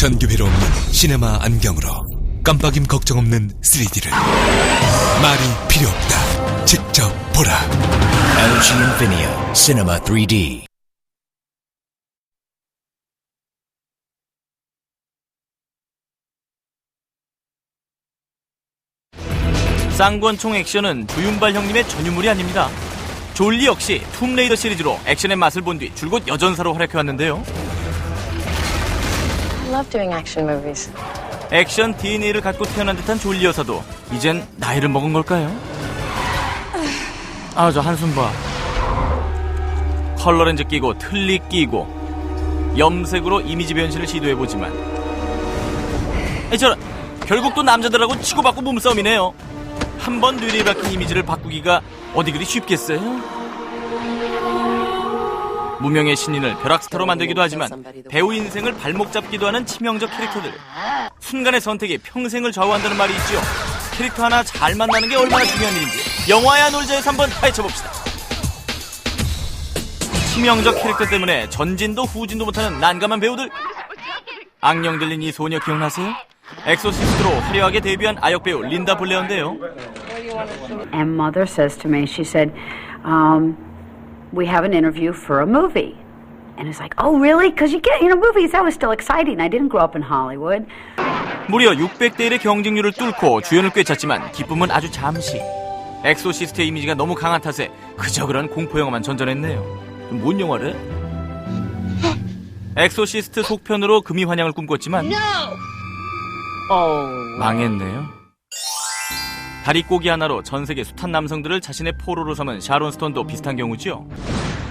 전교회로 없는 시네마 안경으로 깜빡임 걱정 없는 3D를 말이 필요 없다. 직접 보라. LG Infineon Cinema 3D. 쌍권총 액션은 주윤발 형님의 전유물이 아닙니다. 졸리 역시 툼레이더 시리즈로 액션의 맛을 본 뒤 줄곧 여전사로 활약해왔는데요. I love doing action movies. 액션 DNA를 갖고 태어난 듯한 졸리 여사도 이젠 나이를 먹은 걸까요? 저 한숨 봐. 컬러렌즈 끼고 틀니 끼고 염색으로 이미지 변신을 시도해보지만 저런 결국 또 남자들하고 치고받고 몸싸움이네요. 한번 뇌리에 박힌 이미지를 바꾸기가 어디 그리 쉽겠어요? 무명의 신인을 벼락스타로 만들기도 하지만 배우 인생을 발목 잡기도 하는 치명적 캐릭터들. 순간의 선택이 평생을 좌우한다는 말이 있죠. 캐릭터 하나 잘 만나는 게 얼마나 중요한 일인지 영화야 놀자에서 한번 파헤쳐봅시다. 치명적 캐릭터 때문에 전진도 후진도 못하는 난감한 배우들. 악령 들린 이 소녀 기억나세요? 엑소시스트로 화려하게 데뷔한 아역 배우 린다 블레어인데요. And mother says to me, she said, we have an interview for a movie. And it's like, oh, really? Because you get, movies, that was still exciting. I didn't grow up in Hollywood. 무려 600대 1의 경쟁률을 뚫고 주연을 꿰찼지만 기쁨은 아주 잠시. 엑소시스트의 이미지가 너무 강한 탓에 그저 그런 공포영화만 전전했네요. 뭔 영화래? 엑소시스트 속편으로 금이 환영을 꿈꿨지만 망했네요. 다리꼬기 하나로 전세계 숱한 남성들을 자신의 포로로 삼은 샤론 스톤도 비슷한 경우죠.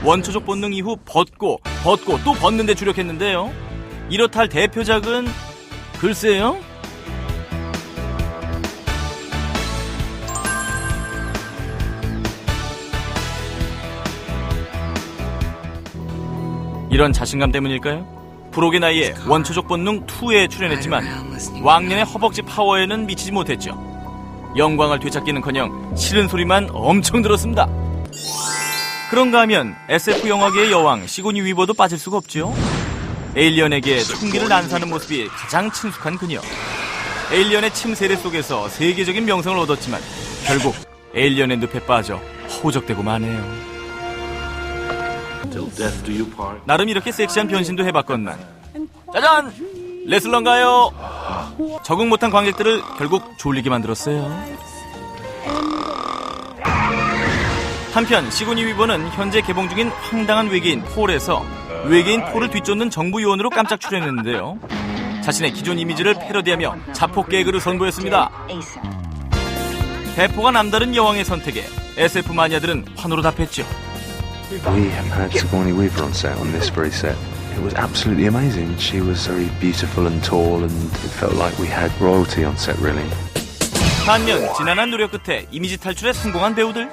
원초적 본능 이후 벗고 또 벗는데 주력했는데요. 이렇다 할 대표작은 글쎄요. 이런 자신감 때문일까요? 불혹의 나이에 원초적 본능 2에 출연했지만 왕년의 허벅지 파워에는 미치지 못했죠. 영광을 되찾기는커녕 싫은 소리만 엄청 들었습니다. 그런가 하면 SF 영화계의 여왕 시고니 위버도 빠질 수가 없죠. 에일리언에게 총기를 난사하는 모습이 가장 친숙한 그녀. 에일리언의 침 세례 속에서 세계적인 명성을 얻었지만 결국 에일리언의 늪에 빠져 허우적대고 마네요. 나름 이렇게 섹시한 변신도 해봤건만 짜잔! 레슬러인가요? 적응 못한 관객들을 결국 졸리게 만들었어요. 한편 시고니 위버는 현재 개봉 중인 황당한 외계인 폴에서 외계인 폴을 뒤쫓는 정부 요원으로 깜짝 출연했는데요. 자신의 기존 이미지를 패러디하며 자폭 개그를 선보였습니다. 대포가 남다른 여왕의 선택에 SF 마니아들은 환호로 답했죠. We have had Sigourney Weaver on set, on this very set. It was absolutely amazing. She was very beautiful and tall, and it felt like we had royalty on set, really. 반면 지난한 노력 끝에 이미지 탈출에 성공한 배우들.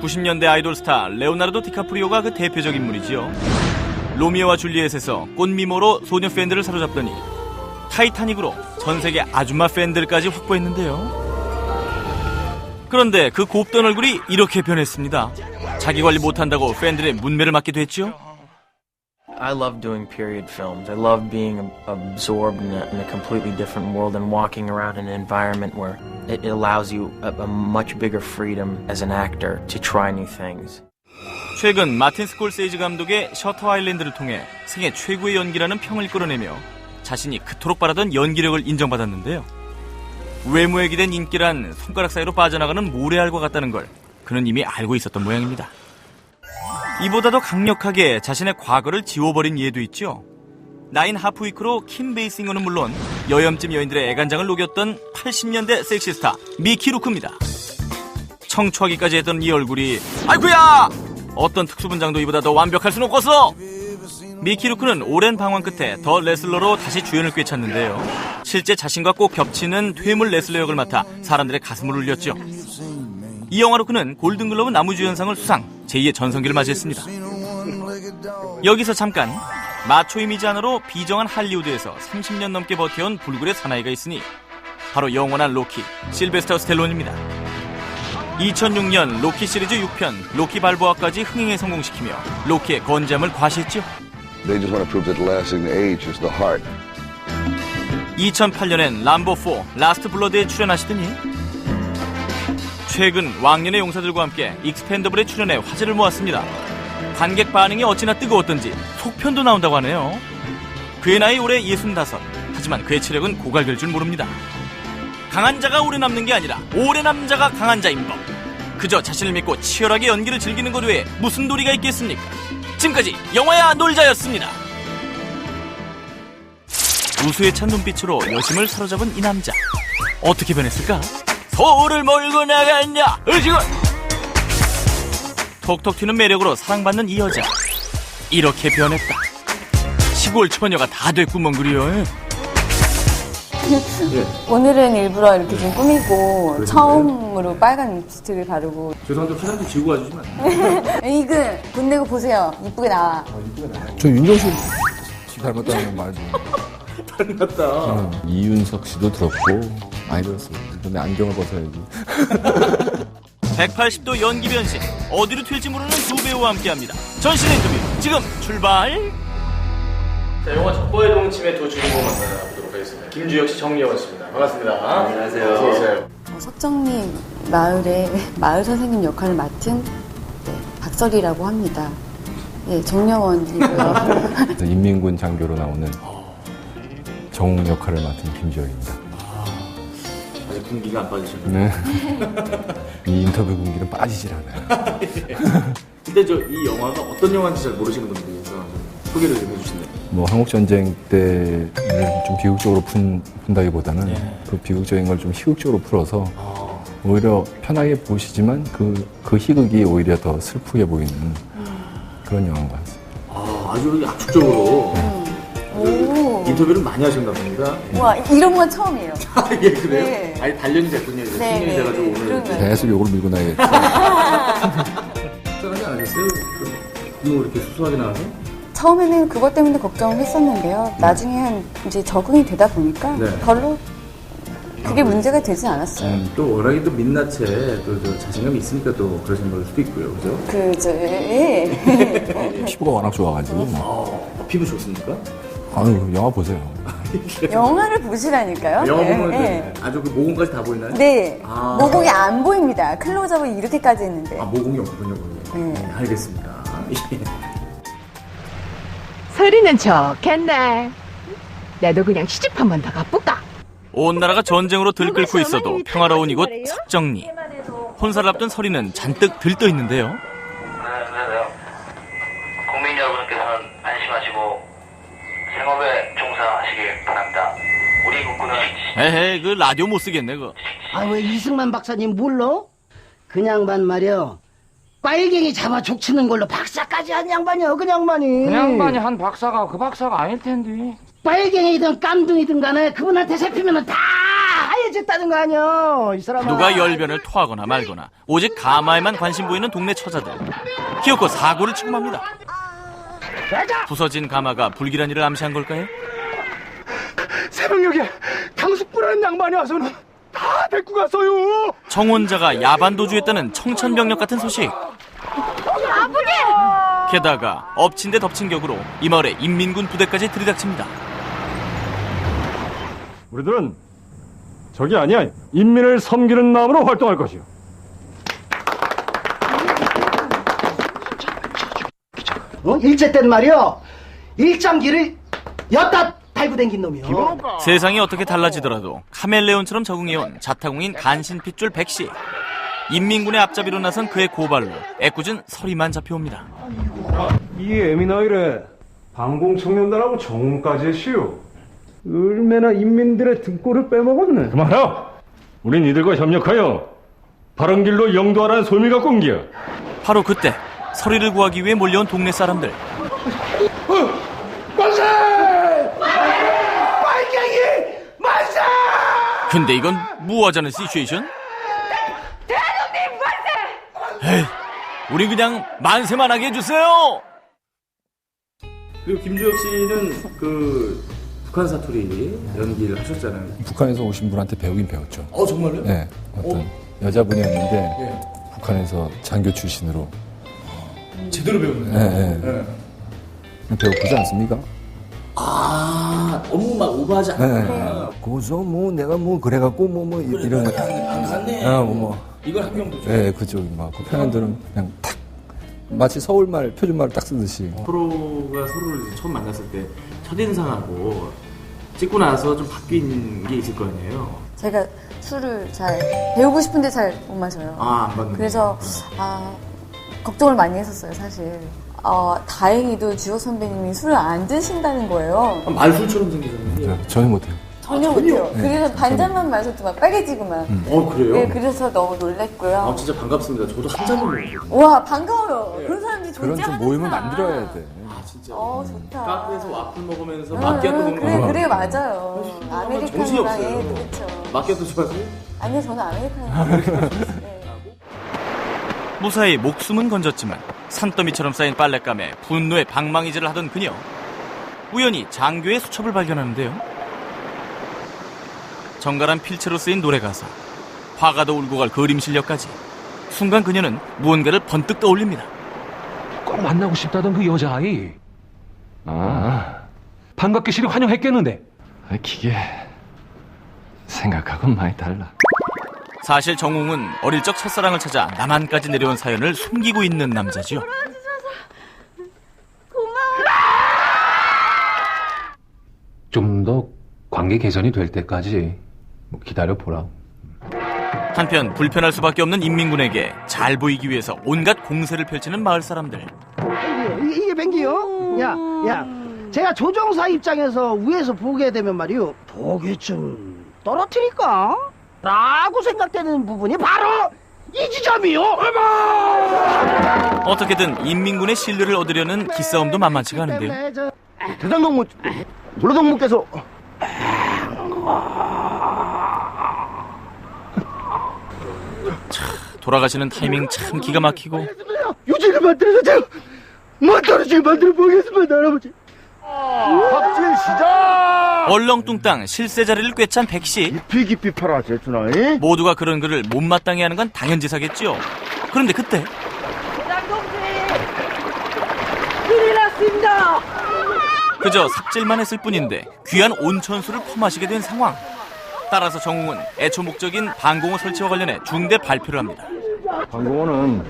90년대 아이돌 스타 레오나르도 디카프리오가 그 대표적 인물이지요. 로미오와 줄리엣에서 꽃미모로 소녀 팬들을 사로잡더니 타이타닉으로 전세계 아줌마 팬들까지 확보했는데요. 그런데 그 곱던 얼굴이 이렇게 변했습니다. 자기관리 못한다고 팬들의 문매를 맞기도 했죠. I love doing period films. I love being absorbed in a completely different world and walking around in an environment where it allows you a much bigger freedom as an actor to try new things. 최근 마틴 스콜세이지 감독의 셔터 아일랜드를 통해 생애 최고의 연기라는 평을 끌어내며 자신이 그토록 바라던 연기력을 인정받았는데요. 외모에 기댄 인기란 손가락 사이로 빠져나가는 모래알과 같다는 걸 그는 이미 알고 있었던 모양입니다. 이보다 더 강력하게 자신의 과거를 지워버린 예도 있죠. 나인 하프위크로 킴 베이싱어는 물론 여염집 여인들의 애간장을 녹였던 80년대 섹시스타 미키 루크입니다. 청초하기까지 했던 이 얼굴이 아이쿠야! 어떤 특수분장도 이보다 더 완벽할 순 없겠어! 미키 루크는 오랜 방황 끝에 더 레슬러로 다시 주연을 꿰찼는데요. 실제 자신과 꼭 겹치는 퇴물 레슬러 역을 맡아 사람들의 가슴을 울렸죠. 이 영화로 그는 골든글러브 나무주연상을 수상, 제2의 전성기를 맞이했습니다. 여기서 잠깐, 마초 이미지 하나로 비정한 할리우드에서 30년 넘게 버텨온 불굴의 사나이가 있으니 바로 영원한 로키, 실베스터 스텔론입니다. 2006년 로키 시리즈 6편 로키 발보아까지 흥행에 성공시키며 로키의 건재함을 과시했죠. They just want to prove that the last thing to age is the heart. 2008년엔 람보4 라스트 블러드에 출연하시더니 최근 왕년의 용사들과 함께 익스펜더블에 출연해 화제를 모았습니다. 관객 반응이 어찌나 뜨거웠던지 속편도 나온다고 하네요. 그의 나이 올해 65. 하지만 그의 체력은 고갈될 줄 모릅니다. 강한 자가 오래 남는 게 아니라 오래 남는 자가 강한 자인 법. 그저 자신을 믿고 치열하게 연기를 즐기는 것 외에 무슨 도리가 있겠습니까? 지금까지 영화야 놀자였습니다. 우수에 찬 눈빛으로 여심을 사로잡은 이 남자. 어떻게 변했을까? 소를 몰고 나갔냐? 으지고! 톡톡 튀는 매력으로 사랑받는 이 여자. 이렇게 변했다. 시골 처녀가 다 됐구먼 그리요. 오늘은 일부러 이렇게 좀 꾸미고 처음으로 빨간 립스틱을 바르고. 죄송한데 화장실 지우고 와주시면 안 돼요? 이글 돈 내고 보세요. 이쁘게 나와. 저 윤정수 씨 닮았다는 말 좀. 닮았다. 이윤석 씨도 들었고 많이 들었어요. 근데 안경을 벗어야지. 180도 연기 변신. 어디로 튈지 모르는 두 배우와 함께합니다. 전신 인터뷰 지금 출발. 자, 영화 첩보의 동침의 두 주인공 만나보도록 하겠습니다. 김주혁 씨, 정리원 씨입니다. 반갑습니다. 안녕하세요. 어서 오세요. 석정리 마을의 마을 선생님 역할을 맡은 박설이라고 합니다. 예, 정려원이고요. 인민군 장교로 나오는 정웅 역할을 맡은 김지혁입니다. 아직 군기가 안 빠지셨네요. 네. 이 인터뷰 군기는 빠지질 않아요. 근데 이 영화가 어떤 영화인지 잘 모르시는 분들이 있어서 소개를 좀 해주실래요? 뭐 한국전쟁 때를 좀 비극적으로 푼다기보다는 그 비극적인 걸 좀 희극적으로 풀어서 오히려 편하게 보시지만 그 희극이 오히려 더 슬프게 보이는 그런 영화인 것 같습니다. 아주 압축적으로 인터뷰를 많이 하셨나 봅니다. 와, 이런 건 처음이에요. 예, 그래요? 네. 아니, 단련이 됐군요. 이제 네, 숙련이 돼가지고 네, 오늘. 그런가요? 계속 욕을 밀고 나야겠죠. 속상하지 않으셨어요? 너무 이렇게 수수하게 나와서? 처음에는 그것 때문에 걱정을 했었는데요. 나중에 이제 적응이 되다 보니까 별로 그게 문제가 되지 않았어요. 또 워낙에 또 민낯에 또 자신감이 있으니까 또 그러신 걸 수도 있고요. 그죠? 예. 피부가 워낙 좋아가지고. 피부 좋습니까? 아유, 영화 보세요. 영화를 보시라니까요. 영화 보면 네. 아주 그 모공까지 다 보이나요? 네. 모공이 안 보입니다. 클로즈업을 이렇게까지 했는데. 모공이 없군요. 네, 알겠습니다. 서리는 좋겠네. 나도 그냥 시집 한 번 더 가볼까? 온 나라가 전쟁으로 들끓고 있어도 평화로운 이곳 석정리. 혼사를 앞둔 서리는 잔뜩 들떠 있는데요. 네. 국민 여러분께서는 안심하시고 생업에 종사하시길 바랍니다. 우리 국군은 에헤, 그 라디오 못 쓰겠네 그. 아, 왜 이승만 박사님 몰라? 그 양반 말이야. 빨갱이 잡아 족치는 걸로 박사까지 한 양반이야, 그 양반이. 그 양반이 한 박사가 그 박사가 아닐 텐데. 빨갱이든 깜둥이든 간에 그분한테 잡히면 다 하얘졌다는 거 아니야, 이 사람아. 누가 열변을 토하거나 말거나 오직 가마에만 관심 보이는 동네 처자들. 기어코 사고를 치고 맙니다. 부서진 가마가 불길한 일을 암시한 걸까요? 새벽녘에 당숙 뿌라는 양반이 와서는 다 데리고 갔어요. 청혼자가 야반도주했다는 청천벽력 같은 소식. 아버지! 게다가 엎친 데 덮친 격으로 이 마을에 인민군 부대까지 들이닥칩니다. 우리들은 적이 아니야. 인민을 섬기는 마음으로 활동할 것이요. 일제 때는 말이야. 일장기를 엿다 달고 댕긴 놈이요. 세상이 어떻게 달라지더라도 카멜레온처럼 적응해온 자타공인 간신핏줄 백씨. 인민군의 앞잡이로 나선 그의 고발로 애꿎은 서리만 잡혀옵니다. 이 에미나일에 방공청년단하고 정훈까지 했시오. 얼마나 인민들의 등골을 빼먹었네. 그만하라. 우린 이들과 협력하여 바른 길로 영도하라는 소임을 갖고 온 기야. 바로 그때 서리를 구하기 위해 몰려온 동네 사람들. 만세! 빨갱이 만세! 근데 이건 무화자는 시츄에이션? 대통령 만세! 에이, 우리 그냥 만세만 하게 해주세요. 그리고 김주혁 씨는 그 북한 사투리 연기를 하셨잖아요. 북한에서 오신 분한테 배우긴 배웠죠. 정말요? 네. 어떤 여자분이었는데 북한에서 장교 출신으로 제대로 배웠네요. 네. 배고프지 않습니까? 아, 너무 막 오버하지 않나. 고소 뭐 내가 뭐 그래갖고 뭐 이런 거. 반갑네. 이걸 함경도죠. 네, 그쪽 막 그 표현들은 그냥 탁 마치 서울말 표준말을 딱 쓰듯이. 프로가 서로를 이제 처음 만났을 때 첫인상하고 찍고 나서 좀 바뀐 게 있을 거 아니에요. 제가 술을 잘 배우고 싶은데 잘 못 마셔요. 안 받는. 그래서 걱정을 많이 했었어요, 사실. 다행히도 주혁 선배님이 술을 안 드신다는 거예요. 말술처럼 생기셨는데. 전혀 못해요. 전혀 못해요. 그래서 반잔만 마셔도 막 빨개지고 막. 그래요? 네, 그래서 너무 놀랬고요. 진짜 반갑습니다. 저도 한 잔을 먹어요. 와, 반가워요. 그런 사람들이 그런 좀 존재하는구나. 모임을 만들어야 돼. 진짜. 좋다. 카페에서 와플 먹으면서 마끼아또 먹는 거. 그래, 맞아요. 정신이 아메리카노랑, 없어요. 그렇죠. 마끼아또 좋아하세요? 아니요, 저는 아메리카노. 무사히 목숨은 건졌지만 산더미처럼 쌓인 빨랫감에 분노의 방망이질을 하던 그녀. 우연히 장교의 수첩을 발견하는데요. 정갈한 필체로 쓰인 노래 가사, 화가도 울고 갈 그림 실력까지. 순간 그녀는 무언가를 번뜩 떠올립니다. 꼭 만나고 싶다던 그 여자아이. 반갑게 실이 환영했겠는데. 기계 생각하고는 많이 달라. 사실 정웅은 어릴 적 첫사랑을 찾아 남한까지 내려온 사연을 숨기고 있는 남자지요. 좀 더 관계 개선이 될 때까지 기다려보라. 한편 불편할 수밖에 없는 인민군에게 잘 보이기 위해서 온갖 공세를 펼치는 마을 사람들. 이게 뱅기요? 야, 제가 조종사 입장에서 위에서 보게 되면 말이요, 보기 좀 떨어뜨릴까? 라고 생각되는 부분이 바로 이 지점이요. 어떻게든 인민군의 신뢰를 얻으려는 기싸움도 만만치가 않은데요. 대장동무, 물러동무께서 돌아가시는 타이밍 참 기가 막히고. 유지를 만들어서 제가 떨어지게 만들어 보겠습니다, 할아버지. 합질 시작! 얼렁뚱땅 실세 자리를 꿰찬 백씨. 깊이 팔아, 제주나. 모두가 그런 그를 못마땅해 하는 건 당연지사겠죠. 그런데 그때 큰일 났습니다. 그저 삽질만 했을 뿐인데 귀한 온천수를 퍼마시게 된 상황. 따라서 정웅은 애초 목적인 방공호 설치와 관련해 중대 발표를 합니다. 방공호는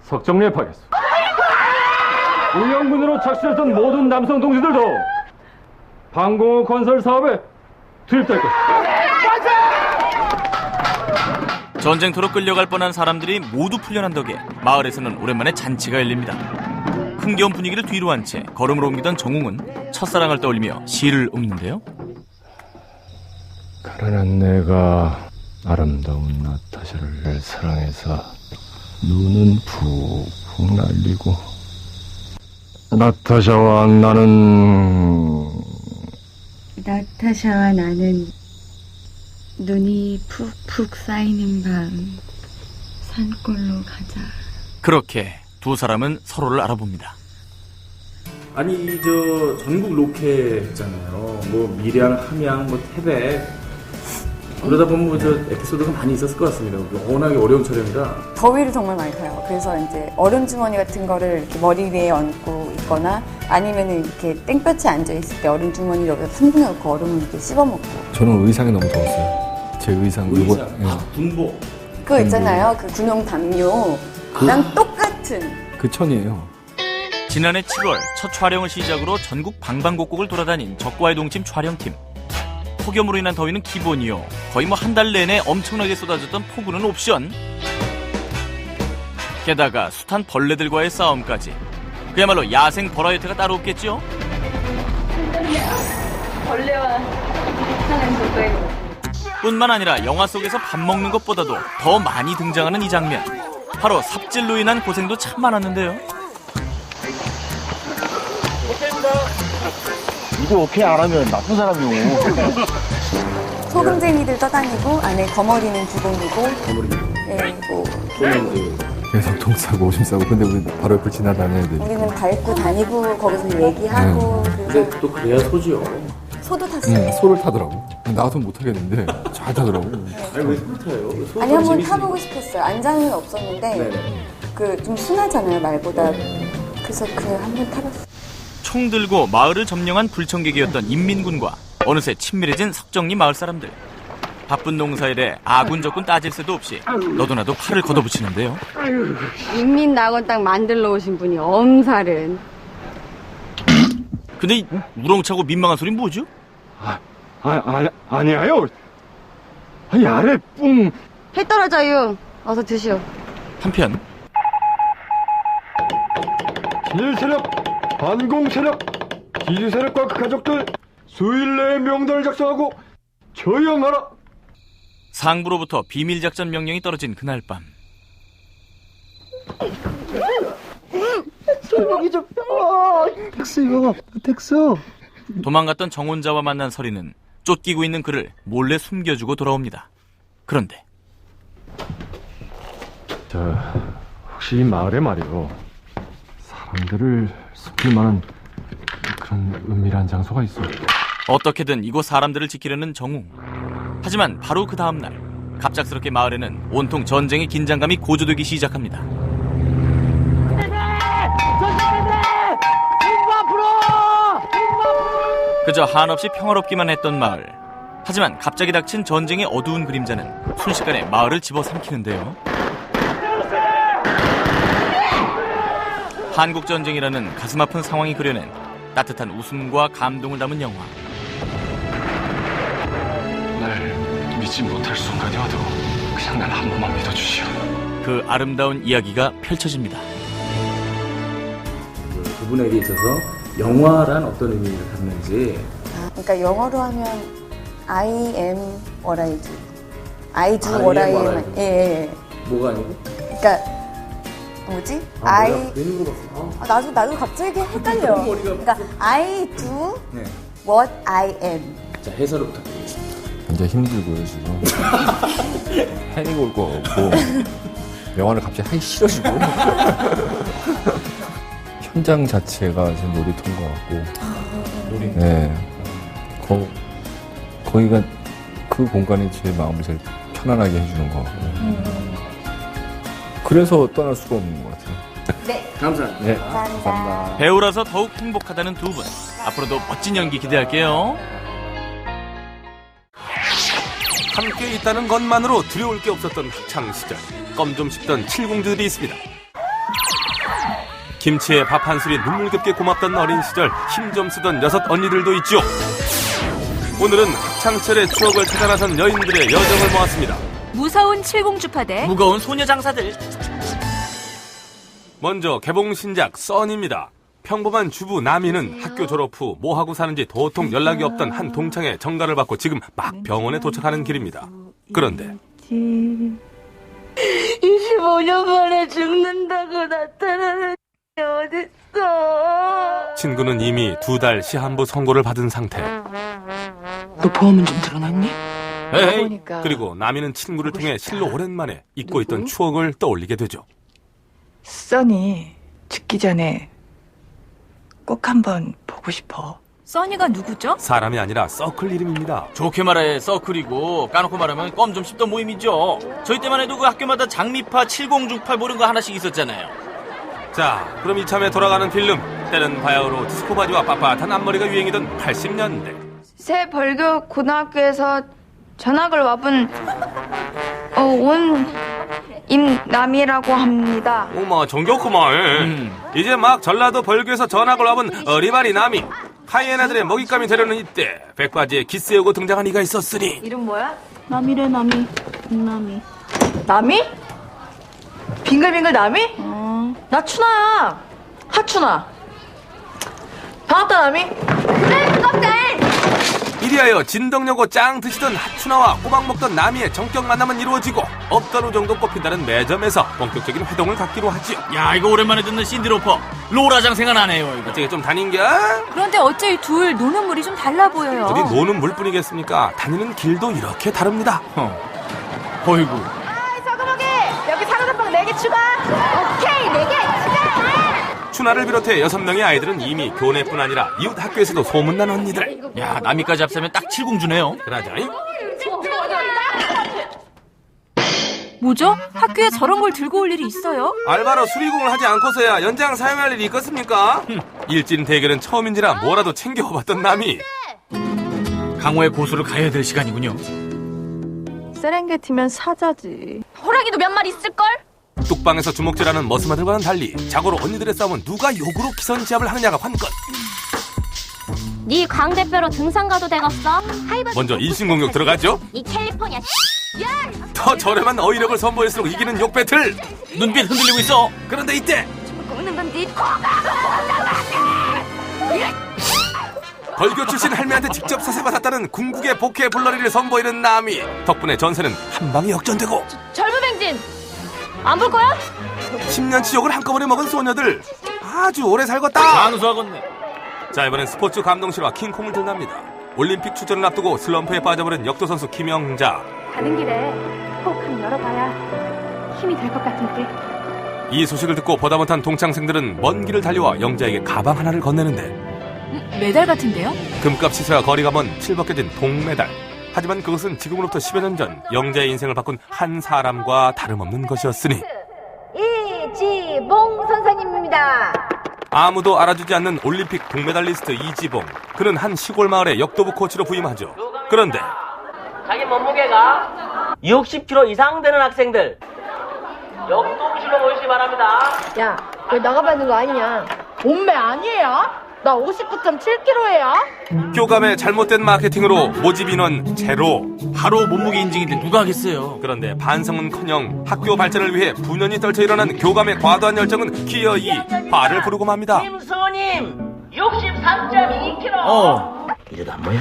석정리에 파겠소. 의령군으로 착수했던 모든 남성 동지들도 방공호 건설 사업에 투입될 것. 전쟁터로 끌려갈 뻔한 사람들이 모두 풀려난 덕에 마을에서는 오랜만에 잔치가 열립니다. 흥겨운 분위기를 뒤로 한 채 걸음으로 옮기던 정웅은 첫사랑을 떠올리며 시를 읊는데요. 가련한 내가 아름다운 나타샤를 사랑해서 눈은 푹푹 날리고 나타샤와 나는 눈이 푹푹 쌓이는 밤 산골로 가자. 그렇게 두 사람은 서로를 알아봅니다. 아니 전국 로케 했잖아요. 뭐 밀양, 함양, 뭐 태백. 그러다 보면 에피소드가 많이 있었을 것 같습니다. 워낙에 어려운 촬영이라. 더위를 정말 많이 타요. 그래서 이제 얼음 주머니 같은 거를 이렇게 머리 위에 얹고 있거나 아니면 이렇게 땡볕에 앉아 있을 때 얼음 주머니를 여기다 탕분해 놓고 얼음을 이렇게 씹어 먹고. 저는 의상이 너무 더웠어요. 제 의상. 군복. 그거 있잖아요. 그 군용 담요랑 똑같은. 그 천이에요. 지난해 7월 첫 촬영을 시작으로 전국 방방곡곡을 돌아다닌 적과의 동침 촬영팀. 폭염으로 인한 더위는 기본이요. 거의 한 달 내내 엄청나게 쏟아졌던 폭우는 옵션. 게다가 숱한 벌레들과의 싸움까지. 그야말로 야생 버라이어티가 따로 없겠죠? 벌레와 사는 적과의 뿐만 아니라 영화 속에서 밥 먹는 것보다도 더 많이 등장하는 이 장면. 바로 삽질로 인한 고생도 참 많았는데요. 이거 오케이 안 하면 나쁜 사람이요. 소금쟁이들 떠다니고 안에 거머리는 주공이고. 계속 똥 싸고 오줌 싸고. 근데 우리 바로 옆을 지나다녀야 돼. 우리는 밟고 다니고 거기서 얘기하고. 근데 또 그래야 소지요. 소도 탔어요. 소를 타더라고. 나 같으면 못 하겠는데 잘 타더라고. 아니 왜 소를 타요? 아니 한번 타보고 싶었어요. 안장은 없었는데 그 좀 순하잖아요, 말보다. 그래서 한 번 타봤어. 총 들고 마을을 점령한 불청객이었던 인민군과 어느새 친밀해진 석정리 마을 사람들. 바쁜 농사일에 아군 적군 따질 새도 없이 너도나도 팔을 걷어붙이는데요. 인민낙원 딱 만들러 오신 분이 엄살은. 근데 이 우렁차고 민망한 소린 뭐죠? 아니에요. 아니, 아래 뿡. 해 떨어져요. 어서 드시오. 한편 진일 세력, 반공 세력, 기지 세력과 그 가족들 수일 내에 명단을 작성하고 처형하라. 상부로부터 비밀작전 명령이 떨어진 그날 밤. 여기 좀 텍스요. 텍스. 도망갔던 정혼자와 만난 서리는 쫓기고 있는 그를 몰래 숨겨주고 돌아옵니다. 그런데 혹시 이 마을에 말이요, 사람들을 숨길 만한 그런 은밀한 장소가 있어? 어떻게든 이곳 사람들을 지키려는 정웅. 하지만 바로 그 다음날 갑작스럽게 마을에는 온통 전쟁의 긴장감이 고조되기 시작합니다. 그저 한없이 평화롭기만 했던 마을. 하지만 갑자기 닥친 전쟁의 어두운 그림자는 순식간에 마을을 집어삼키는데요. 한국전쟁이라는 가슴 아픈 상황이 그려낸 따뜻한 웃음과 감동을 담은 영화. 날 믿지 못할 순간이 와도 그냥 날 한 번만 믿어주시오. 그 아름다운 이야기가 펼쳐집니다. 두 분에게 있어서 영화란 어떤 의미를 갖는지. 그러니까 영어로 하면 I am what I do. I do what I am. 예. 뭐가 아니고? 그러니까 뭐지? 나도 갑자기 헷갈려. 그러니까 I do what I am. 자, 해설을 부탁드리겠습니다. 굉장히 힘들고요, 지금. 패닉 올 거 없고, 영화를 갑자기 하기 싫어지고. 현장 자체가 지금 놀이터인 것 같고. 네. 거기가 그 공간이 제 마음을 제일 편안하게 해주는 것 같고. 그래서 떠날 수가 없는 것 같아요. 네. 감사합니다. 네, 감사합니다. 배우라서 더욱 행복하다는 두 분. 앞으로도 멋진 연기 기대할게요. 함께 있다는 것만으로 두려울 게 없었던 학창시절. 껌 좀 씹던 칠공주들이 있습니다. 김치에 밥 한 술이 눈물겹게 고맙던 어린 시절 힘 좀 쓰던 6 언니들도 있죠. 오늘은 학창시절의 추억을 찾아 나선 여인들의 여정을 모았습니다. 무서운 칠공주파 대 무거운 소녀 장사들. 먼저 개봉 신작 써니입니다. 평범한 주부 나미는 학교 졸업 후 뭐하고 사는지 도통 연락이 없던 한 동창의 정가를 받고 지금 막 병원에 도착하는 길입니다. 그런데 25년 만에 죽는다고 나타나는 어딨어? 친구는 이미 2달 시한부 선고를 받은 상태. 너 보험은 좀 들어놨니? 에이. 그리고 나미는 친구를 통해 실로 오랜만에 잊고 있던 추억을 떠올리게 되죠. 써니 죽기 전에 꼭 한번 보고 싶어. 써니가 누구죠? 사람이 아니라 서클 이름입니다. 좋게 말해 서클이고 까놓고 말하면 껌 좀 씹던 모임이죠. 저희 때만 해도 그 학교마다 장미파, 칠공주파 모르는 거 하나씩 있었잖아요. 자, 그럼 이참에 돌아가는 필름. 때는 바야흐로 디스코 바지와 빳빳한 앞머리가 유행이던 80년대. 새 벌교 고등학교에서 전학을 와본 온 임남이라고 합니다. 어머, 정겹구만. 이제 막 전라도 벌교에서 전학을 와본 어리바리 남이. 하이에나들의 먹잇감이 되려는 이때 백바지에 기세우고 등장한 이가 있었으니. 이름 뭐야? 남이래 남이. 남이. 남이? 빙글빙글 남이? 나 추나야. 하추나. 반갑다 남이. 그래 반갑다. 이리하여 진덕여고 짱 드시던 하추나와 꼬막 먹던 나미의 정격 만남은 이루어지고 업가루 정도 꼽힌다는 매점에서 본격적인 회동을 갖기로 하지요. 야, 이거 오랜만에 듣는 신디로퍼 로라장 생각나네요. 이거 어떻게 좀 다닌겨? 그런데 어째 이 둘 노는 물이 좀 달라 보여요. 어디 노는 물뿐이겠습니까? 다니는 길도 이렇게 다릅니다. 어이구. 서그먹이 여기 사과덮밥 4개 추가. 오케이 4개 추가. 추나를 비롯해 6명의 아이들은 이미 교내뿐 아니라 이웃 학교에서도 소문난 언니들. 야, 나미까지 합치면 딱 칠공주네요. 그러자. 뭐죠? 학교에 저런 걸 들고 올 일이 있어요? 알바로 수리공을 하지 않고서야 연장 사용할 일이 있겠습니까? 일진 대결은 처음인지라 뭐라도 챙겨봤던 남이. 강호의 고수를 가야 될 시간이군요. 세렝게티면 사자지. 호랑이도 몇 마리 있을걸? 뚝방에서 주먹질하는 머스마들과는 달리 자고로 언니들의 싸움은 누가 욕으로 기선제압을 하느냐가 관건. 네 강 대표로 등산 가도 되겠어? 먼저 인신공격 들어가죠. 이 캘리포니아 더 저렴한 어휘력을 선보일수록 이기는 욕 배틀. 눈빛 흔들리고 있어. 그런데 이때 꺾는 건네 벌교 출신 할매한테 직접 사세받았다는 궁극의 복해 불러리를 선보이는 나미. 덕분에 전세는 한 방에 역전되고. 젊은뱅진 안 볼 거야? 10년치 욕을 한꺼번에 먹은 소녀들 아주 오래 살겄다. 장수하겠네. 자, 이번엔 스포츠 감동실화 킹콩을 들납니다. 올림픽 출전을 앞두고 슬럼프에 빠져버린 역도선수 김영자. 가는 길에 꼭 한번 열어봐야 힘이 될 것 같은데. 이 소식을 듣고 보다 못한 동창생들은 먼 길을 달려와 영자에게 가방 하나를 건네는데 메달 같은데요? 금값 시세와 거리가 먼 칠벗겨진 동메달. 하지만 그것은 지금으로부터 10여 년 전 영자의 인생을 바꾼 한 사람과 다름없는 것이었으니 이지봉 선생님입니다. 아무도 알아주지 않는 올림픽 동메달리스트 이지봉. 그는 한 시골 마을의 역도부 코치로 부임하죠. 그런데 자기 몸무게가 60kg 이상 되는 학생들 역도부실로 모이시기 바랍니다. 야, 왜 나가봐 있는 거 아니냐? 몸매 아니에요? 나 59.7kg예요. 교감의 잘못된 마케팅으로 모집 인원 제로. 바로 몸무게 인증인데 누가 하겠어요. 그런데 반성은커녕 학교 발전을 위해 분연히 떨쳐 일어난 교감의 과도한 열정은 기어이 발을 부르고 맙니다. 김수호님 63.2kg. 이래도 안 보여?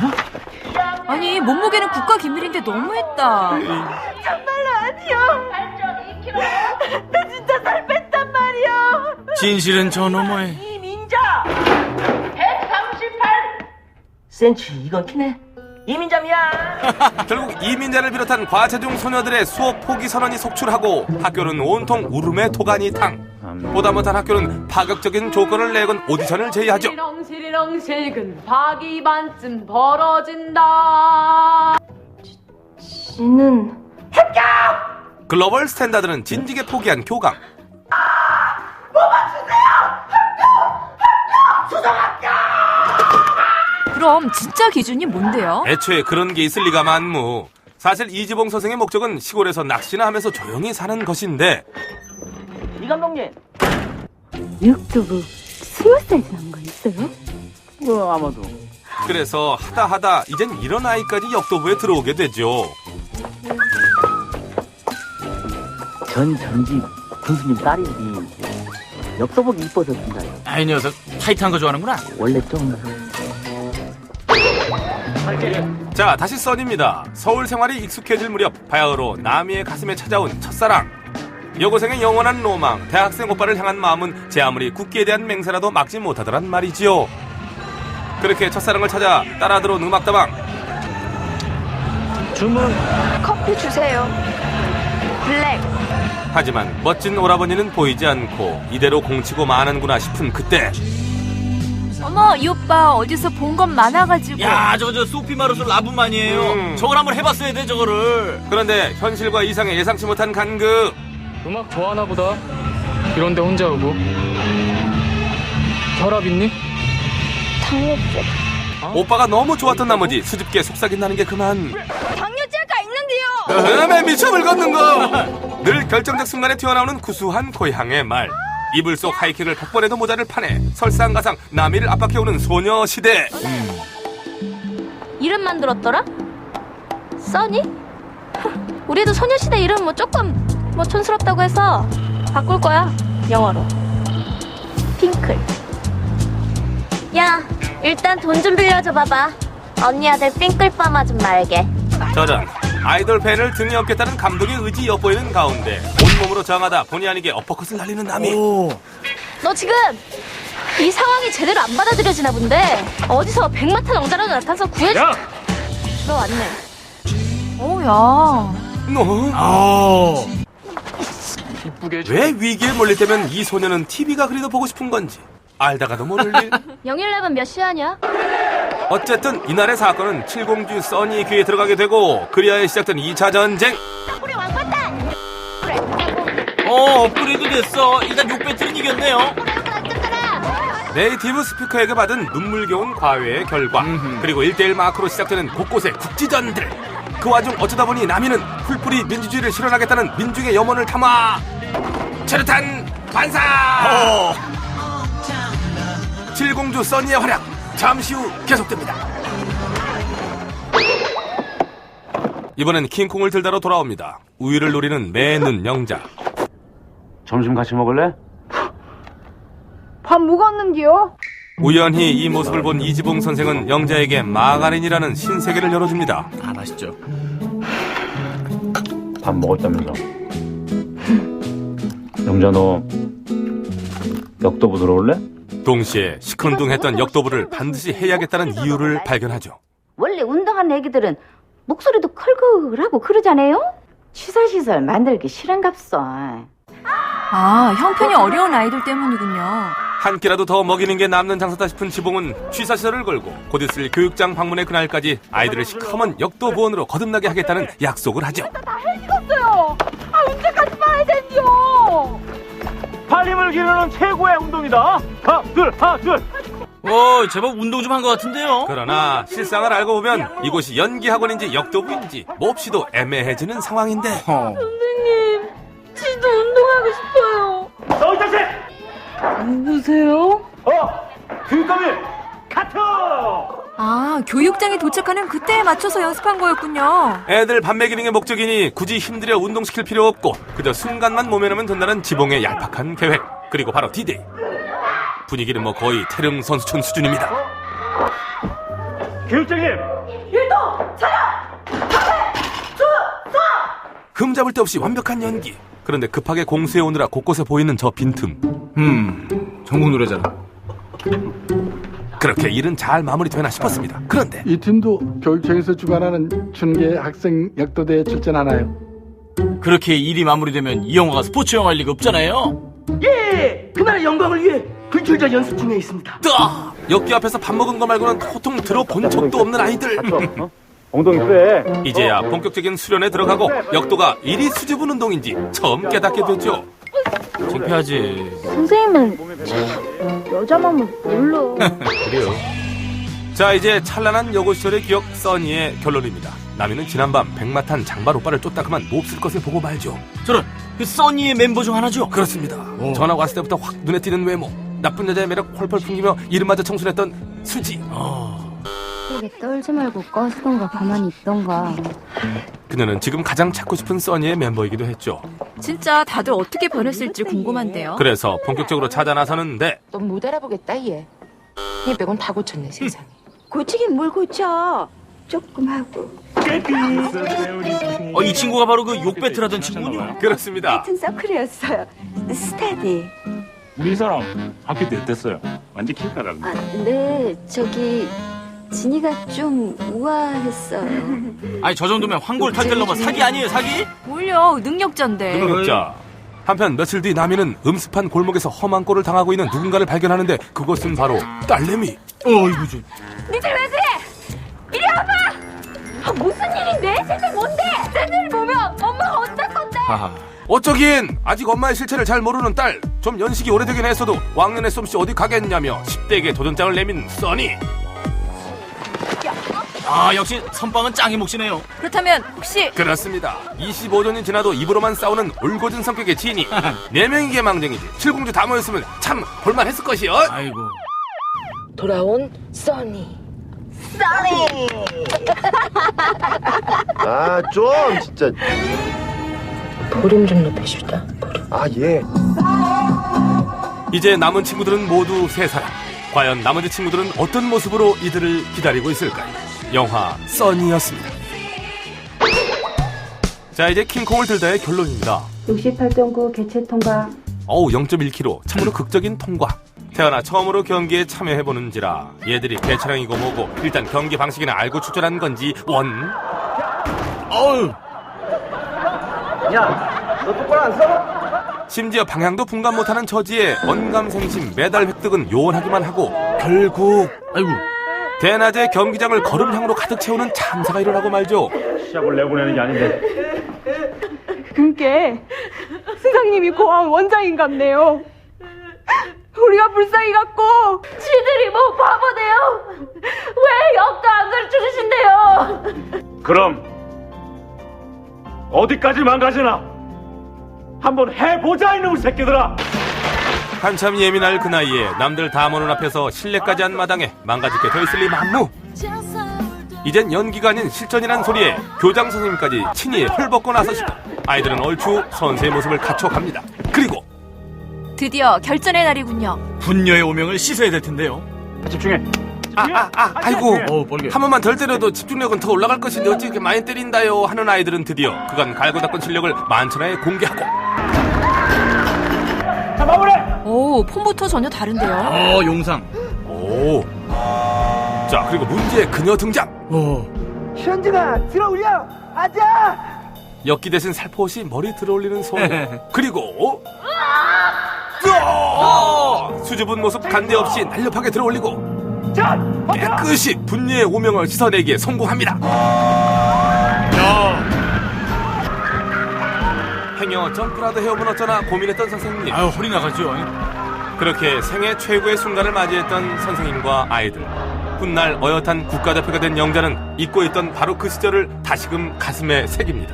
아니 몸무게는 국가 기밀인데 너무했다. 정말로 아니요. 8.2kg. 나 진짜 살 뺐단 말이야. 진실은 저 너머에. 이민자 138cm. 이건 키네. 이민자미야. 결국 이민자를 비롯한 과체중 소녀들의 수업 포기 선언이 속출하고 학교는 온통 울음의 도가니탕. 보다 못한 학교는 파격적인 조건을 내건 오디션을 제의하죠. 시렁시렁실근 박이 반쯤 벌어진다. 지는 합격! 글로벌 스탠다드는 진지게 포기한 교감. 뭐 맞추세요? 합격! 수상 합격! 그럼 진짜 기준이 뭔데요? 애초에 그런 게 있을 리가 만무. 사실 이지봉 선생의 목적은 시골에서 낚시나 하면서 조용히 사는 것인데. 이 감독님. 육두부 20살 지난 거 있어요? 뭐 아마도. 그래서 하다 이젠 이런 아이까지 역도부에 들어오게 되죠. 전 전직 군수님 딸이니 역도복이 이뻐서 준다요. 이 녀석 타이트한 거 좋아하는구나. 원래 좀. 자, 다시 써니입니다. 서울 생활이 익숙해질 무렵 바야흐로 나미의 가슴에 찾아온 첫사랑. 여고생의 영원한 로망, 대학생 오빠를 향한 마음은 제 아무리 국기에 대한 맹세라도 막지 못하더란 말이지요. 그렇게 첫사랑을 찾아 따라 들어온 음악다방. 주문. 커피 주세요. 블랙. 하지만 멋진 오라버니는 보이지 않고 이대로 공치고 마는구나 싶은 그때. 어머 이 오빠 어디서 본 것 많아가지고. 야 저 소피 마르소 라브만이에요. 저걸 한번 해봤어야 돼 저거를. 그런데 현실과 이상의 예상치 못한 간극. 음악 좋아하나 보다. 이런데 혼자 오고. 혈압 있니? 당뇨증. 오빠가 너무 좋았던 나머지 수줍게 속삭인다는 게 그만. 당뇨제가 있는데요. 음에 미쳐을 걷는 거. 늘 결정적 순간에 튀어나오는 구수한 고향의 말. 이불 속 하이킥을 100번에도 모자를 파내 설상가상 나미를 압박해오는 소녀시대. 이름만 들었더라? 써니? 우리도 소녀시대 이름 뭐 조금 촌스럽다고 해서 바꿀 거야. 영어로 핑클. 야 일단 돈 좀 빌려줘 봐봐. 언니 아들 핑클빠마 좀 말게. 저런 아이돌 팬을 등에 업겠다는 감독의 의지 엿보이는 가운데 온몸으로 저항하다 본의 아니게 어퍼컷을 날리는 나미. 너 지금 이 상황이 제대로 안 받아들여지나 본데 어디서 백마탄 왕자라도 나타나서 구해줘. 들어왔네. 오야. 너? 왜 위기에 몰릴 때면 이 소녀는 TV가 그리도 보고 싶은 건지 알다가도 모를 일. 011 몇 시하냐? 어쨌든 이날의 사건은 칠공주 써니 귀에 들어가게 되고 그리하여 시작된 2차 전쟁. 우리 왕八蛋! 업그레이드 됐어. 일단 6배틀은 이겼네요. 네이티브 스피커에게 받은 눈물겨운 과외의 결과, 그리고 1대1 마크로 시작되는 곳곳의 국지전들. 그 와중 어쩌다 보니 남이는 풀뿌리 민주주의를 실현하겠다는 민중의 염원을 담아 최루탄 반사! 7공주 써니의 활약, 잠시 후 계속됩니다. 이번엔 킹콩을 들다로 돌아옵니다. 우유를 노리는 매눈 영자. 점심 같이 먹을래? 밥 묵었는데요? 우연히 이 모습을 본 이지봉 선생은 영자에게 마가린이라는 신세계를 열어줍니다. 맛있죠. 밥 먹었다면서. 영자, 너 역도부 들어올래? 동시에 시큰둥했던 역도부를 반드시 해야겠다는 이유를 발견하죠. 원래 운동하는 애기들은 목소리도 클글하고 그러잖아요? 시설시설 만들기 싫은갑소. 형편이 어려운 아이들 때문이군요. 한 끼라도 더 먹이는 게 남는 장사다 싶은 지봉은 취사시설을 걸고 곧 있을 교육장 방문의 그날까지 아이들을 시커먼 역도부원으로 거듭나게 하겠다는 약속을 하죠. 다 해지겠어요. 언제까지 봐야 되니요? 팔힘을 기르는 최고의 운동이다. 하나, 둘. 제법 운동 좀 한 것 같은데요. 그러나 실상을 알고 보면 이곳이 연기학원인지 역도부인지 몹시도 애매해지는 상황인데. 선생님, 지도 운동하고 싶어요. 너 자식! 누구세요? 교육감이 카트! 교육장에 도착하는 그때에 맞춰서 연습한 거였군요. 애들 밥 먹이는 게 목적이니 굳이 힘들여 운동시킬 필요 없고 그저 순간만 모면하면 된다는 지봉의 얄팍한 계획. 그리고 바로 D-Day. 분위기는 뭐 거의 태릉 선수촌 수준입니다. 교육장님! 일동! 차렷! 카페! 수! 흠잡을 데 없이 완벽한 연기. 그런데 급하게 공수해 오느라 곳곳에 보이는 저 빈틈. 전국 노래잖아. 그렇게 일은 잘 마무리되나 싶었습니다. 그런데 이 팀도 교육청에서 주관하는 춘계 학생 역도대에 출전하나요? 그렇게 일이 마무리되면 이 영화가 스포츠 영화일 리가 없잖아요. 예, 그날의 영광을 위해 불출전 연습 중에 있습니다. 역기 앞에서 밥 먹은 거 말고는 도통 들어본 적도 없는 아이들. 엉덩이 쎄. 이제야 본격적인 수련에 들어가고 역도가 일이 수줍은 운동인지 처음 깨닫게 되죠. 창피하지. 선생님은 여자 마음을 몰라. 그래요. 자, 이제 찬란한 여고 시절의 기억 써니의 결론입니다. 남이는 지난밤 백마탄 장발 오빠를 쫓다 그만 몹쓸 것을 보고 말죠. 저런 그 써니의 멤버 중 하나죠? 그렇습니다. 전화 왔을 때부터 확 눈에 띄는 외모, 나쁜 여자의 매력 펄펄 풍기며 이름마저 청순했던 수지. 그게 떨지 말고 꺼지던가 가만히 있던가. 그녀는 지금 가장 찾고 싶은 써니의 멤버이기도 했죠. 진짜 다들 어떻게 변했을지 궁금한데요. 그래서 본격적으로 찾아 나서는데 넌 못 알아보겠다 얘. 얘 빼곤 다 고쳤네 세상에. 고치긴 뭘 고쳐. 조금 하고. 이 친구가 바로 그 욕배틀 하던 친구군요. 그렇습니다. 같은 서클이었어요. 스타디. 우리 사람 학교 때 어땠어요? 완전 킬카라는데. 네, 저기 진이가 좀 우아했어요. 저 정도면 황골 탈tel 넘어 사기 아니에요, 사기? 뭘요, 능력자인데. 능력자. 한편 며칠 뒤 남이는 음습한 골목에서 험한 꼴을 당하고 있는 누군가를 발견하는데 그것은 바로 딸내미. 이거지. 니들 왜 그래? 이리 와봐! 무슨 일인데? 쟤들 뭔데? 쟤들 보면 엄마가 어쩔 건데? 어쩌긴 아직 엄마의 실체를 잘 모르는 딸. 좀 연식이 오래되긴 했어도 왕년에 솜씨 어디 가겠냐며 10대에게 도전장을 내민 써니. 역시 선빵은 짱이 몫이네요. 그렇다면 혹시 그렇습니다. 25년이 지나도 입으로만 싸우는 올고진 성격의 지인이 4명이게 망정이지 7공주 다 모였으면 참 볼만했을 것이요. 아이고. 돌아온 써니. 좀 진짜. 볼륨 좀 높여주다. 예. 이제 남은 친구들은 모두 3사람. 과연 나머지 친구들은 어떤 모습으로 이들을 기다리고 있을까요? 영화 써니였습니다. 자, 이제 킹콩을 들다의 결론입니다. 68.9 개체 통과. 0.1km 참으로 극적인 통과. 태어나 처음으로 경기에 참여해보는지라 얘들이 개차량이고 뭐고 일단 경기 방식이나 알고 출전한 건지 야, 너 똑바로 안 써? 심지어 방향도 분간 못하는 처지에 언감생심 메달 획득은 요원하기만 하고 결국 대낮에 경기장을 걸음향으로 가득 채우는 참사가 일어나고 말죠. 시합을 내보내는 게 아닌데. 그게 원장님이 고아원 원장인 같네요. 우리가 불쌍히 갖고 지들이 뭐 바보네요. 왜 역도 안 가르쳐주신대요. 그럼 어디까지 망가지나 한번 해보자 이놈 새끼들아. 한참 예민할 그 나이에 남들 다 보는 앞에서 실례까지 한 마당에 망가질 게 더 있을 리 만무. 이젠 연기가 아닌 실전이란 소리에 교장 선생님까지 친히 헐벗고 나서시고 아이들은 얼추 선생의 모습을 갖춰갑니다. 그리고 드디어 결전의 날이군요. 분녀의 오명을 씻어야 될 텐데요. 집중해. 아이고 한 번만 덜 때려도 집중력은 더 올라갈 것인데 어찌 이렇게 많이 때린다요 하는 아이들은 드디어 그간 갈고 닦은 실력을 만천하에 공개하고. 자, 마무리! 오, 폼부터 전혀 다른데요. 용상. 오. 자, 그리고 문제의 그녀 등장. 현주가 들어올려. 아자. 엽기 대신 살포시 머리 들어올리는 소리. 그리고 수줍은 모습 간대 없이 날렵하게 들어올리고 깨끗이 분녀의 오명을 씻어내기에 성공합니다. 행여 점프라도 해오면 어쩌나 고민했던 선생님. 허리 나가죠. 그렇게 생애 최고의 순간을 맞이했던 선생님과 아이들. 훗날 어엿한 국가대표가 된 영자는 잊고 있던 바로 그 시절을 다시금 가슴에 새깁니다.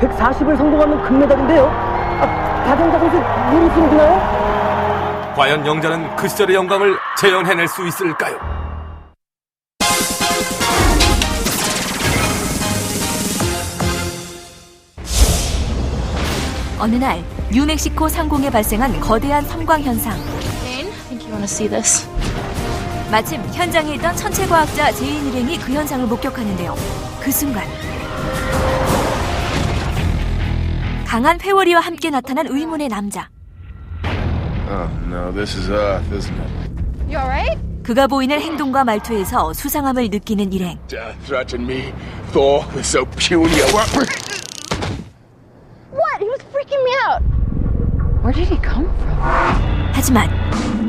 140을 성공하면 금메달인데요. 박영자 선수 무리 승부나요? 과연 영자는 그 시절의 영광을 재현해낼 수 있을까요? 어느 날 뉴멕시코 상공에 발생한 거대한 섬광 현상. Jane, I think you want to see this. 마침 현장에 있던 천체과학자 제인 일행이 그 현상을 목격하는데요. 그 순간 강한 회오리와 함께 나타난 의문의 남자. Oh, no, this is Earth, isn't it? You alright? 그가 보이는 행동과 말투에서 수상함을 느끼는 일행. Threaten me, Thor, with so puny a weapon. What? He was freaking me out. Where did he come from? 하지만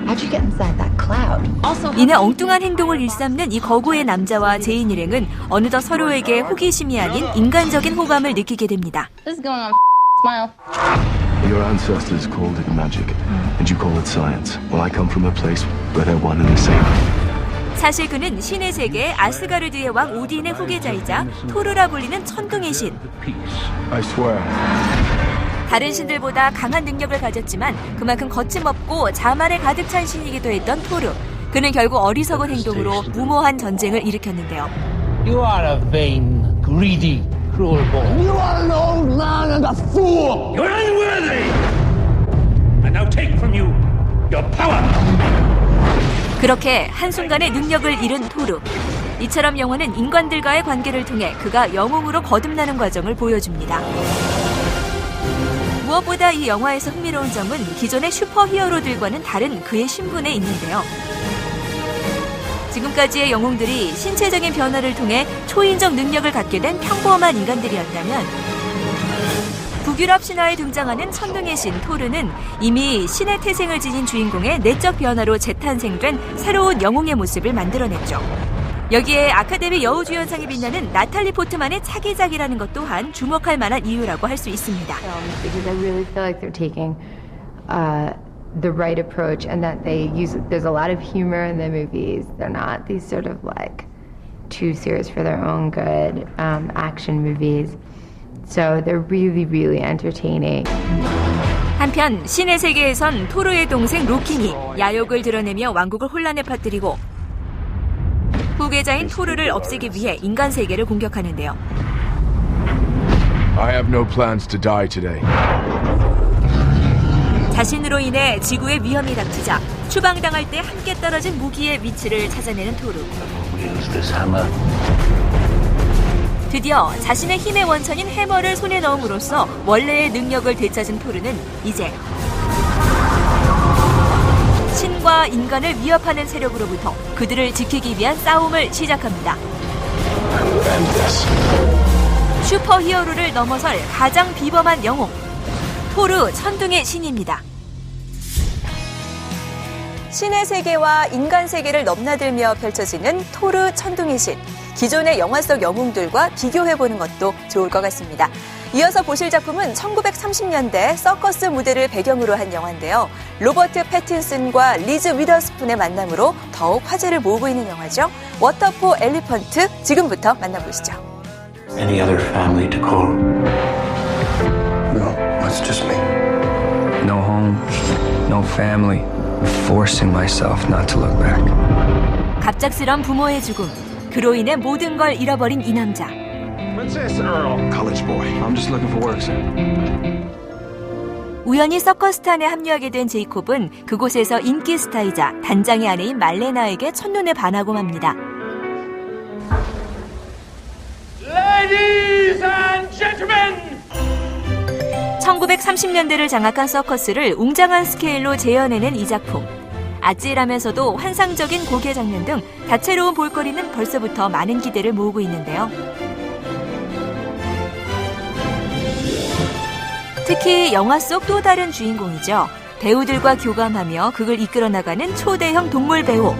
How'd you get inside that cloud? Also, 이내 엉뚱한 행동을 일삼는 이 거구의 남자와 제인 일행은 어느덧 서로에게 호기심이 아닌 인간적인 호감을 느끼게 됩니다. This is going on. Smile. Your ancestors called it magic, and you call it science. Well, I come from a place where they're one and the same. 사실 그는 신의 세계 아스가르드의 왕 오딘의 후계자이자 토르라 불리는 천둥의 신. I swear. 다른 신들보다 강한 능력을 가졌지만 그만큼 거침없고 자만에 가득 찬 신이기도 했던 토르. 그는 결국 어리석은 행동으로 무모한 전쟁을 일으켰는데요. You are a vain, greedy, cruel boy. You are an old man and a fool. You're unworthy. And now take from you your power. 그렇게 한순간에 능력을 잃은 토르. 이처럼 영화는 인간들과의 관계를 통해 그가 영웅으로 거듭나는 과정을 보여줍니다. 무엇보다 이 영화에서 흥미로운 점은 기존의 슈퍼히어로들과는 다른 그의 신분에 있는데요. 지금까지의 영웅들이 신체적인 변화를 통해 초인적 능력을 갖게 된 평범한 인간들이었다면 북유럽 신화에 등장하는 천둥의 신 토르는 이미 신의 태생을 지닌 주인공의 내적 변화로 재탄생된 새로운 영웅의 모습을 만들어냈죠. 여기에 아카데미 여우주연상에 빛나는 나탈리 포트만의 차기작이라는 것 또한 주목할 만한 이유라고 할 수 있습니다. Because I really feel like they're taking the right approach and that there's a lot of humor in the movies. They're not these sort of like too serious for their own good action movies. So they're really, really entertaining. 한편 신의 세계에선 토르의 동생 로키니 야욕을 드러내며 왕국을 혼란에 빠뜨리고 후계자인 토르를 없애기 위해 인간 세계를 공격하는데요. I have no plans to die today. 자신으로 인해 지구에 위험이 닥치자 추방당할 때 함께 떨어진 무기의 위치를 찾아내는 토르. 드디어 자신의 힘의 원천인 해머를 손에 넣음으로써 원래의 능력을 되찾은 토르는 이제 신과 인간을 위협하는 세력으로부터 그들을 지키기 위한 싸움을 시작합니다. 슈퍼히어로를 넘어설 가장 비범한 영웅, 토르 천둥의 신입니다. 신의 세계와 인간 세계를 넘나들며 펼쳐지는 토르 천둥의 신. 기존의 영화 속 영웅들과 비교해보는 것도 좋을 것 같습니다. 이어서 보실 작품은 1930년대 서커스 무대를 배경으로 한 영화인데요. 로버트 패틴슨과 리즈 위더스푼의 만남으로 더욱 화제를 모으고 있는 영화죠. 워터포 엘리펀트, 지금부터 만나보시죠. Any other family to call? No, it's just me. No home, no family. Forcing myself not to look back. 갑작스런 부모의 죽음, 그로 인해 모든 걸 잃어버린 이 남자. Princess Earl. College boy. I'm just looking for work, sir. 우연히 서커스탄에 합류하게 된 제이콥은 그곳에서 인기 스타이자 단장의 아내인 말레나에게 첫눈에 반하고 맙니다. Ladies and gentlemen! 1930년대를 장악한 서커스를 웅장한 스케일로 재현해낸 이 작품. 아찔하면서도 환상적인 고개 장면 등 다채로운 볼거리는 벌써부터 많은 기대를 모으고 있는데요. 특히 영화 속 또 다른 주인공이죠. 배우들과 교감하며 극을 이끌어 나가는 초대형 동물 배우.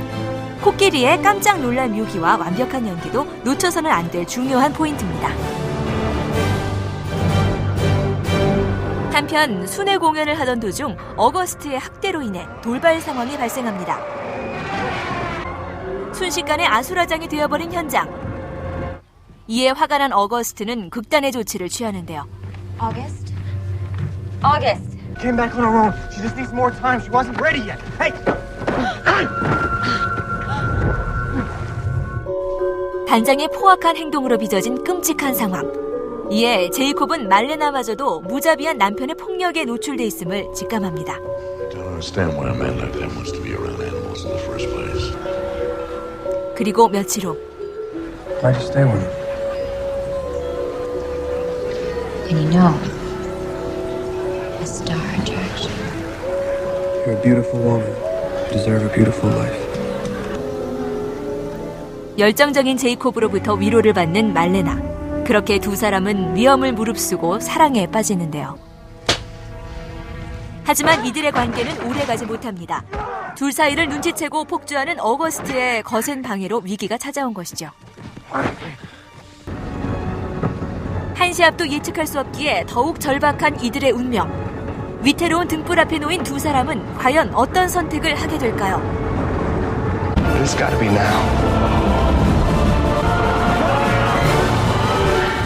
코끼리의 깜짝 놀랄 묘기와 완벽한 연기도 놓쳐서는 안 될 중요한 포인트입니다. 한편 순회 공연을 하던 도중 어거스트의 학대로 인해 돌발 상황이 발생합니다. 순식간에 아수라장이 되어버린 현장. 이에 화가 난 어거스트는 극단의 조치를 취하는데요. August? Came back on her own. She just needs more time. She wasn't ready yet. Hey! 단장의 포악한 행동으로 빚어진 끔찍한 상황. 이에 제이콥은 말레나마저도 무자비한 남편의 폭력에 노출돼 있음을 직감합니다. Don't understand why a man like that wants to be around animals in the first place. 그리고 며칠 후. Why'd you stay with him? And you know, a star attraction. You're a beautiful woman. You deserve a beautiful life. 열정적인 제이콥으로부터 위로를 받는 말레나. 그렇게 두 사람은 위험을 무릅쓰고 사랑에 빠지는데요. 하지만 이들의 관계는 오래가지 못합니다. 둘 사이를 눈치채고 폭주하는 어거스트의 거센 방해로 위기가 찾아온 것이죠. 한시 앞도 예측할 수 없기에 더욱 절박한 이들의 운명. 위태로운 등불 앞에 놓인 두 사람은 과연 어떤 선택을 하게 될까요? It's gotta be now.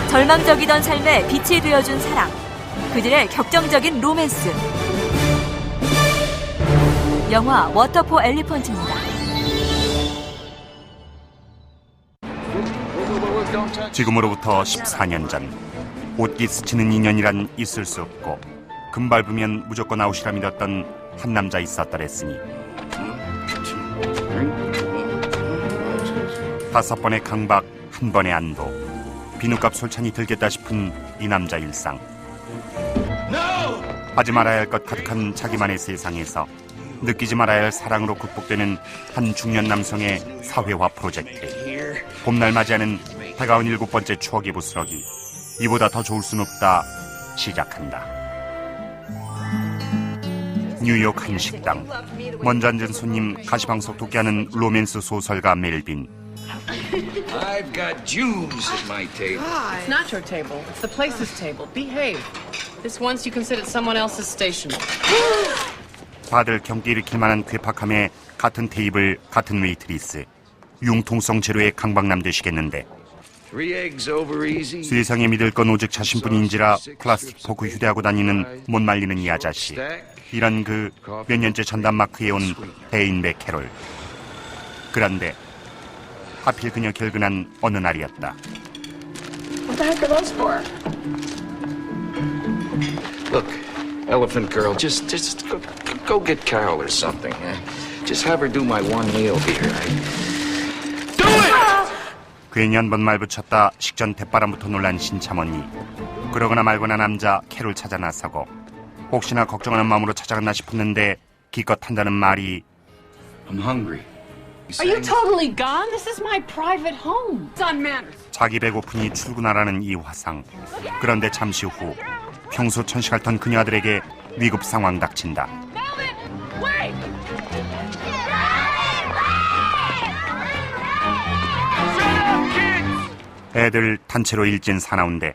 절망적이던 삶에 빛이 되어준 사랑, 그들의 격정적인 로맨스. 영화 워터포 엘리펀트입니다. 지금으로부터 14년 전, 옷깃 스치는 인연이란 있을 수 없고 금 밟으면 무조건 아웃이라 믿었던 한 남자 있었더랬으니 5번의 강박, 1번의 안도, 비누값 솔찬히 들겠다 싶은 이 남자 일상. 하지 말아야 할 것 가득한 자기만의 세상에서 느끼지 말아야 할 사랑으로 극복되는 한 중년 남성의 사회화 프로젝트. 봄날 맞이하는 다가온 7번째 추억의 부스러기. 이보다 더 좋을 순 없다. 시작한다. 뉴욕 한 식당. 먼저 앉은 손님 가시방석 돕기하는 로맨스 소설가 멜빈. I've got Jews at my table. It's not your table. It's the place's table. Behave. This once you can sit at someone else's station. 다들 경기 일으킬 만한 괴팍함에 같은 테이블, 같은 웨이트리스. 융통성 제로의 강박남 되시겠는데. 3 eggs over easy. 세상에 믿을 건 오직 자신뿐인지라 플라스틱 포크 휴대하고 다니는 못 말리는 이 아저씨. 이런 그 몇 년째 전담 마크해온 대인배 캐롤. 그런데 하필 그녀 결근한 어느 날이었다. What the heck are those for? Look, Elephant Girl, just go get Carol or something. Just have her do my one meal here. Do it! 괜히 한 번 말 붙였다 식전 대바람부터 놀란 신참 언니. 그러거나 말거나 남자 캐롤 찾아 나서고 혹시나 걱정하는 마음으로 찾아갔나 싶었는데 기껏 한다는 말이 I'm hungry. Are you totally gone? This is my private home. It's on manners. 자기 배고프니 출근하라는 이 화상. 그런데 잠시 후 평소 천식 앓던 그녀 아들에게 위급 상황 닥친다. Wait! 애들 단체로 일진 사나운데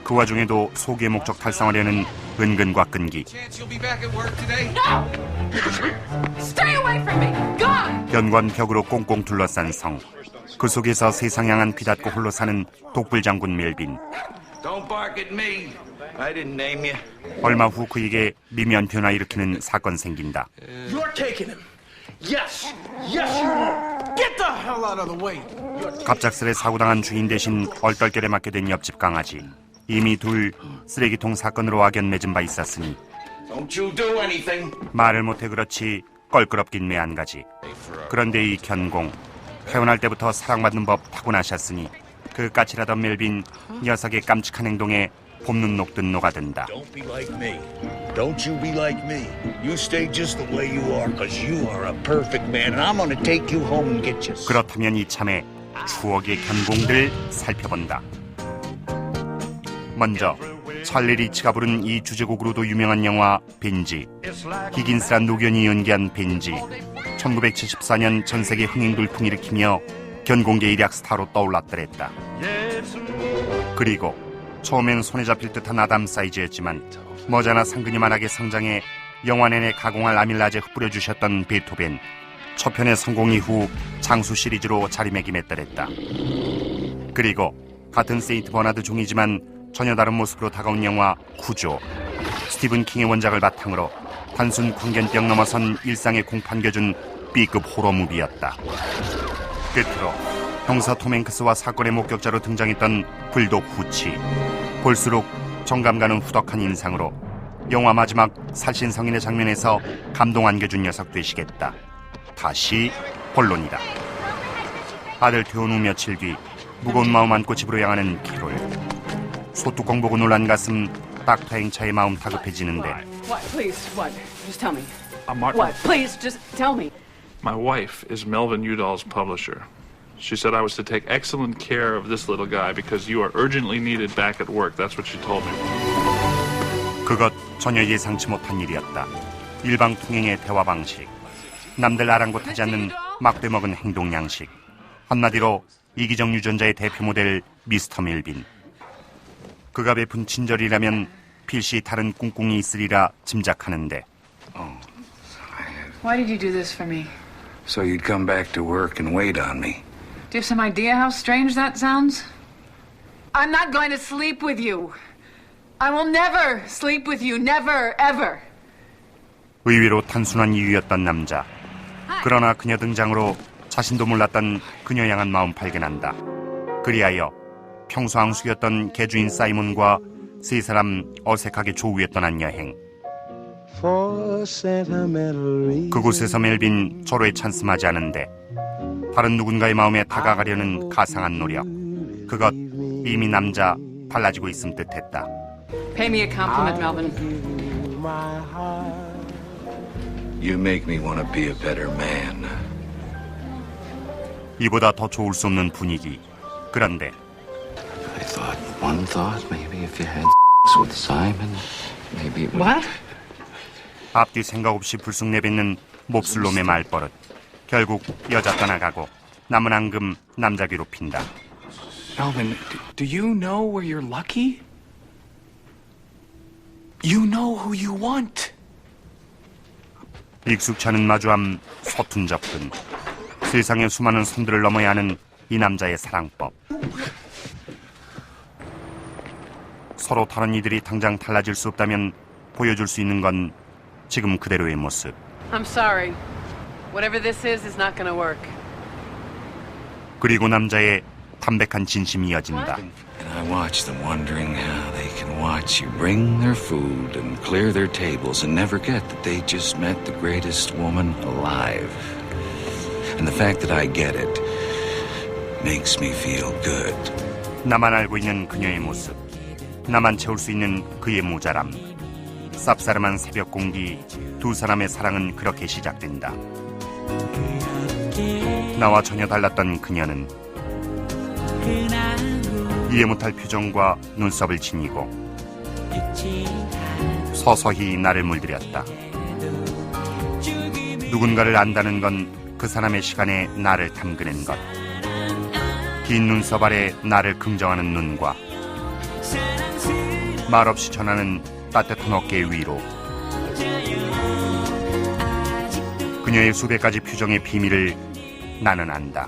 그 그 와중에도 소기의 목적 달성하려는 은근과 끈기. Stay away from me! God! 견고한 벽으로 꽁꽁 둘러싼 성. 그 속에서 세상 향한 피닫고 홀로 사는 독불 장군 멜빈. Don't bark at me. I didn't name you. 얼마 후 그에게 미묘한 변화 일으키는 사건 생긴다. You're taking him. Yes. Yes, you are. Get the hell out of the way. 갑작스레 사고당한 주인 대신 얼떨결에 맡게 된 옆집 강아지. 이미 둘 쓰레기통 사건으로 악연 맺은 바 있었으니 Don't you do anything. 말을 못해 그렇지 껄끄럽긴 매한가지. 그런데 이 견공 태어날 때부터 사랑받는 법 타고나셨으니 그 까칠하던 멜빈 녀석의 깜찍한 행동에 봄눈 녹듯 녹아든다. Don't be like me. Don't you be like me. You stay just the way you are, because you are a perfect man, and I'm gonna take you home and get you. 그렇다면 이참에 추억의 견공들 살펴본다. 먼저 찰리 리치가 부른 이 주제곡으로도 유명한 영화 벤지. 히긴스란 노견이 연기한 벤지. 1974년 전세계 흥행 돌풍 일으키며 견공계 일약 스타로 떠올랐더랬다. 그리고 처음엔 손에 잡힐 듯한 아담 사이즈였지만 머지않아 상근이만하게 성장해 영화 내내 가공할 아밀라제 흩뿌려주셨던 베토벤. 첫 편의 성공 이후 장수 시리즈로 자리매김했더랬다. 그리고 같은 세인트 버나드 종이지만 전혀 다른 모습으로 다가온 영화 구조. 스티븐 킹의 원작을 바탕으로 단순 광견병 넘어선 일상에 공판겨준 B급 호러 무비였다. 끝으로 형사 톰 행크스와 사건의 목격자로 등장했던 불독 후치. 볼수록 정감 가는 후덕한 인상으로 영화 마지막 살신성인의 장면에서 감동 안겨준 녀석 되시겠다. 다시 본론이다. 아들 퇴원 후 며칠 뒤 무거운 마음 안고 집으로 향하는 캐롤. 소뚜껑 보고 놀란 가슴 닥터 행차의 마음 다급해지는데. What? Please, what? Just tell me. I'm Martin. What? Please, just tell me. My wife is Melvin Udall's publisher. She said I was to take excellent care of this little guy because you are urgently needed back at work. That's what she told me. 그것 전혀 예상치 못한 일이었다. 일방통행의 대화 방식. 남들 아랑곳하지 않는 막대먹은 행동 양식. 한마디로 이기적 유전자의 대표 모델 미스터 멜빈. 그가 베푼 친절이라면 필시 다른 꿍꿍이 있으리라 짐작하는데. Why did you do this for me? So you'd come back to work and wait on me. Do you have some idea how strange that sounds? I'm not going to sleep with you. I will never sleep with you. Never, ever. 의외로 단순한 이유였던 남자. 그러나 그녀 등장으로 자신도 몰랐던 그녀 향한 마음 발견한다. 그리하여 평소 앙숙이었던 개주인 사이먼과 세 사람 어색하게 조우에 떠난 여행. 그곳에서 멜빈 절호에 찬스하지 않은데 다른 누군가의 마음에 다가가려는 가상한 노력. 그것 이미 남자 달라지고 있음 듯했다. Pay me a compliment, Melvin. You make me want to be a better man. 이보다 더 좋을 수 없는 분위기. 그런데 I thought one thought maybe if you had with Simon, maybe it would... What? 앞뒤 생각 없이 불쑥 내뱉는 몹쓸 놈의 말버릇. 결국 여자 떠나가고 남은 앙금 남자 괴롭힌다. Melvin, do you know where you're lucky? You know who you want. 익숙치 않은 마주함, 서툰 접근. 세상의 수많은 손들을 넘어야 하는 이 남자의 사랑법. 서로 다른 이들이 당장 달라질 수 없다면 보여줄 수 있는 건 지금 그대로의 모습. I'm sorry. Whatever this is not going to work. 그리고 남자의 담백한 진심이 이어진다. And I watch them wondering how they can watch you bring their food and clear their tables and never get that they just met the greatest woman alive. And the fact that I get it makes me feel good. 나만 알고 있는 그녀의 모습. 나만 채울 수 있는 그의 모자람. 쌉싸름한 새벽 공기. 두 사람의 사랑은 그렇게 시작된다. 나와 전혀 달랐던 그녀는 이해 못할 표정과 눈썹을 지니고 서서히 나를 물들였다. 누군가를 안다는 건 그 사람의 시간에 나를 담그는 것. 긴 눈썹 아래 나를 긍정하는 눈과 말없이 전하는 따뜻한 어깨 위로. 그녀의 수백 가지 표정의 비밀을 나는 안다.